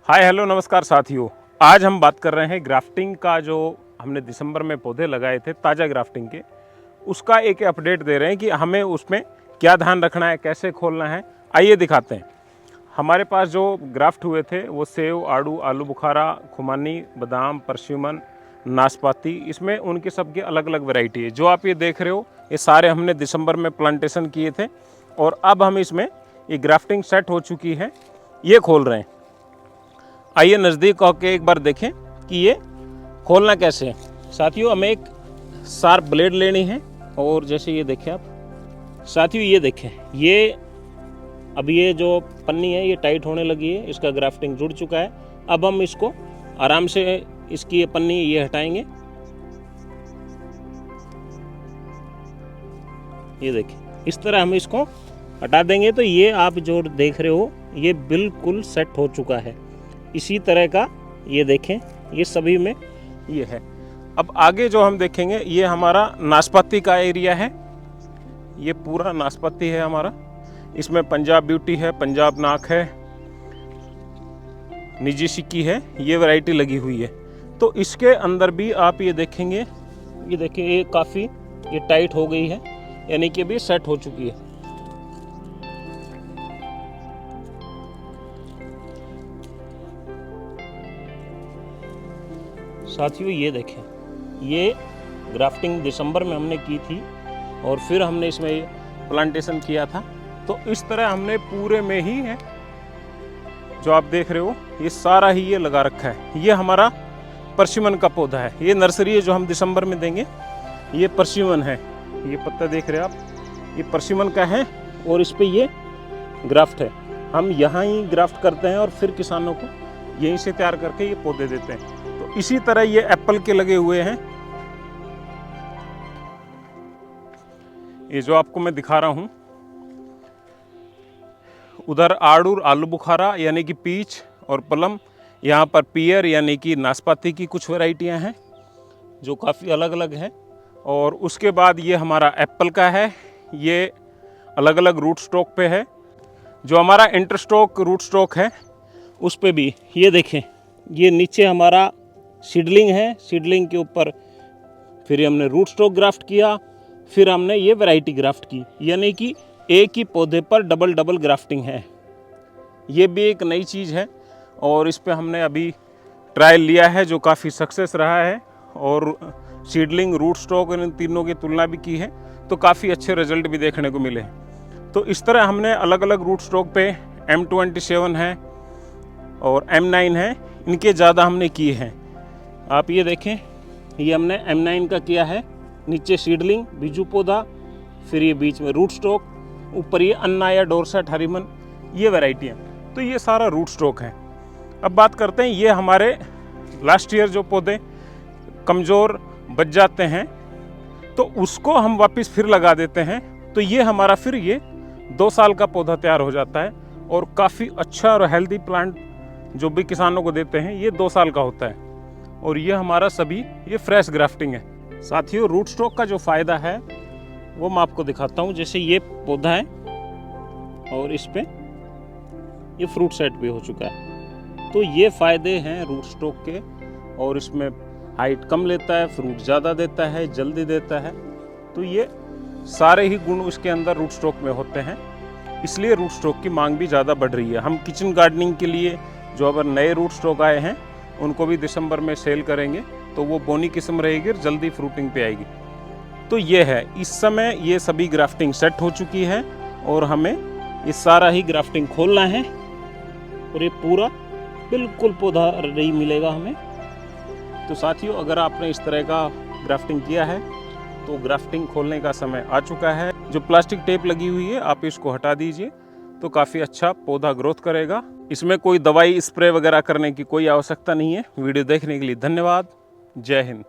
Hi hello नमस्कार साथियों। आज हम बात कर रहे हैं ग्राफ्टिंग का। जो हमने दिसंबर में पौधे लगाए थे ताज़ा ग्राफ्टिंग के, उसका एक अपडेट दे रहे हैं कि हमें उसमें क्या ध्यान रखना है, कैसे खोलना है। आइए दिखाते हैं। हमारे पास जो ग्राफ्ट हुए थे वो सेव, आड़ू, आलू बुखारा, खुमानी, बादाम, परसिमन, नाशपाती, इसमें उनके सबके अलग अलग वैरायटी है। जो आप ये देख रहे हो ये सारे हमने दिसंबर में प्लांटेशन किए थे और अब हम इसमें ये ग्राफ्टिंग सेट हो चुकी है, ये खोल रहे हैं। आइए नज़दीक होकर एक बार देखें कि ये खोलना कैसे है। साथियों, हमें एक शार्प ब्लेड लेनी है और जैसे ये देखें आप साथियों, ये देखें, ये अब ये जो पन्नी है ये टाइट होने लगी है, इसका ग्राफ्टिंग जुड़ चुका है। अब हम इसको आराम से इसकी ये पन्नी ये हटाएंगे। ये देखें, इस तरह हम इसको हटा देंगे तो ये आप जो देख रहे हो ये बिल्कुल सेट हो चुका है। इसी तरह का ये देखें, ये सभी में ये है। अब आगे जो हम देखेंगे ये हमारा नाशपाती का एरिया है। ये पूरा नाशपाती है हमारा। इसमें पंजाब ब्यूटी है, पंजाब नाक है, निजी सिक्की है, ये वैरायटी लगी हुई है। तो इसके अंदर भी आप ये देखेंगे, ये देखिए ये काफ़ी ये टाइट हो गई है, यानी कि भी सेट हो चुकी है। साथियों, ये देखें, ये ग्राफ्टिंग दिसंबर में हमने की थी और फिर हमने इसमें प्लांटेशन किया था। तो इस तरह हमने पूरे में ही है, जो आप देख रहे हो ये सारा ही ये लगा रखा है। ये हमारा परसिमन का पौधा है, ये नर्सरी है जो हम दिसंबर में देंगे। ये परसिमन है, ये पत्ता देख रहे हैं आप, ये परसिमन का है और इस पे ये ग्राफ्ट है। हम यहाँ ही ग्राफ्ट करते हैं और फिर किसानों को यहीं से तैयार करके ये पौधे देते हैं। तो इसी तरह ये एप्पल के लगे हुए हैं। ये जो आपको मैं दिखा रहा हूं, उधर आड़ू, आलू बुखारा यानी कि पीच और प्लम, यहाँ पर पियर यानी कि नाशपाती की कुछ वैरायटियां हैं जो काफ़ी अलग अलग हैं। और उसके बाद ये हमारा एप्पल का है, ये अलग अलग रूट स्टॉक पे है। जो हमारा इंटरस्टॉक रूट स्टॉक है उस पे भी ये देखें, ये नीचे हमारा सीडलिंग है, सीडलिंग के ऊपर फिर हमने रूट स्टॉक ग्राफ्ट किया, फिर हमने ये वैरायटी ग्राफ्ट की, यानी कि एक ही पौधे पर डबल डबल ग्राफ्टिंग है। ये भी एक नई चीज़ है और इस पे हमने अभी ट्रायल लिया है जो काफ़ी सक्सेस रहा है। और सीडलिंग, रूट स्टॉक, इन तीनों की तुलना भी की है तो काफ़ी अच्छे रिजल्ट भी देखने को मिले हैं। तो इस तरह हमने अलग अलग रूट स्टॉक पे M27 है और M9 है, इनके ज़्यादा हमने किए हैं। आप ये देखें, ये हमने M9 का किया है, नीचे सीडलिंग बीजू पौधा, फिर ये बीच में रूट स्टॉक, ऊपर ये अन्ना या डोरसेट, हरिमन, ये वैरायटियाँ। तो ये सारा रूट स्टॉक है। अब बात करते हैं, ये हमारे लास्ट ईयर जो पौधे कमज़ोर बच जाते हैं तो उसको हम वापस फिर लगा देते हैं। तो ये हमारा फिर ये 2 साल का पौधा तैयार हो जाता है और काफ़ी अच्छा और हेल्दी प्लांट जो भी किसानों को देते हैं ये 2 साल का होता है। और ये हमारा सभी ये फ्रेश ग्राफ्टिंग है। साथियों, रूट स्टॉक का जो फ़ायदा है वो मैं आपको दिखाता हूँ। जैसे ये पौधा है और इस पे ये फ्रूट सेट भी हो चुका है। तो ये फ़ायदे हैं रूट स्टॉक के, और इसमें हाइट कम लेता है, फ्रूट ज़्यादा देता है, जल्दी देता है। तो ये सारे ही गुण उसके अंदर रूट स्टॉक में होते हैं, इसलिए रूट स्टॉक की मांग भी ज़्यादा बढ़ रही है। हम किचन गार्डनिंग के लिए जो अगर नए रूट स्टॉक आए हैं उनको भी दिसंबर में सेल करेंगे, तो वो बोनी किस्म रहेगी और जल्दी फ्रूटिंग पे आएगी। तो ये है, इस समय ये सभी ग्राफ्टिंग सेट हो चुकी है और हमें ये सारा ही ग्राफ्टिंग खोलना है और ये पूरा बिल्कुल पौधा रेडी मिलेगा हमें। तो साथियों, अगर आपने इस तरह का ग्राफ्टिंग किया है तो ग्राफ्टिंग खोलने का समय आ चुका है। जो प्लास्टिक टेप लगी हुई है आप इसको हटा दीजिए, तो काफ़ी अच्छा पौधा ग्रोथ करेगा। इसमें कोई दवाई स्प्रे वगैरह करने की कोई आवश्यकता नहीं है। वीडियो देखने के लिए धन्यवाद। जय हिंद।